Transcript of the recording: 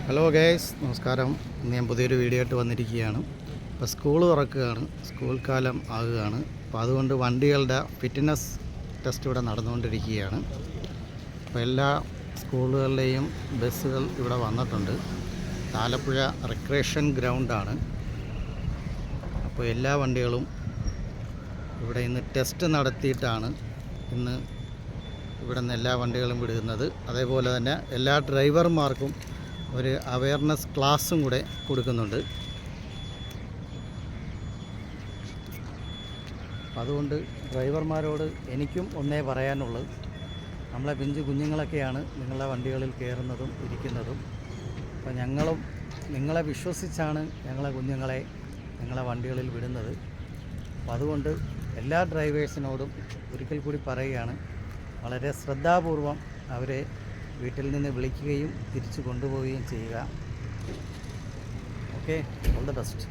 Hello guys, നമസ്കാരം. ഞാൻ പുതിയൊരു വീഡിയോ ആയിട്ട് വന്നിരിക്കുകയാണ്. ഇപ്പോൾ സ്കൂൾ തുറക്കുകയാണ്, സ്കൂൾ കാലം ആകുകയാണ്. അപ്പോൾ അതുകൊണ്ട് വണ്ടികളുടെ ഫിറ്റ്നസ് ടെസ്റ്റ് ഇവിടെ നടന്നുകൊണ്ടിരിക്കുകയാണ്. അപ്പോൾ എല്ലാ സ്കൂളുകളിലെയും ബസ്സുകൾ ഇവിടെ വന്നിട്ടുണ്ട്. ആലപ്പുഴ റിക്രിയേഷൻ ഗ്രൗണ്ടാണ്. അപ്പോൾ എല്ലാ വണ്ടികളും ഇവിടെ ഇന്ന് ടെസ്റ്റ് നടത്തിയിട്ടാണ് ഇന്ന് ഇവിടെ നിന്ന് എല്ലാ വണ്ടികളും വിടുന്നത്. അതേപോലെ തന്നെ എല്ലാ ഡ്രൈവർമാർക്കും ഒരു അവയർനെസ് ക്ലാസ്സും കൂടെ കൊടുക്കുന്നുണ്ട്. അതുകൊണ്ട് ഡ്രൈവർമാരോട് എനിക്കും ഒന്നേ പറയാനുള്ളൂ, നമ്മളെ പിഞ്ചു കുഞ്ഞുങ്ങളൊക്കെയാണ് നിങ്ങളുടെ വണ്ടികളിൽ കയറുന്നതും ഇരിക്കുന്നതും. അപ്പോൾ ഞങ്ങളും നിങ്ങളെ വിശ്വസിച്ചാണ് ഞങ്ങളെ കുഞ്ഞുങ്ങളെ ഞങ്ങളെ വണ്ടികളിൽ വിടുന്നത്. അപ്പോൾ അതുകൊണ്ട് എല്ലാ ഡ്രൈവേഴ്സിനോടും ഒരിക്കൽ കൂടി പറയുകയാണ്, വളരെ ശ്രദ്ധാപൂർവം അവരെ വീട്ടിൽ നിന്ന് വിളിക്കുകയും തിരിച്ചു കൊണ്ടുപോവുകയും ചെയ്യുക. Okay, all the best.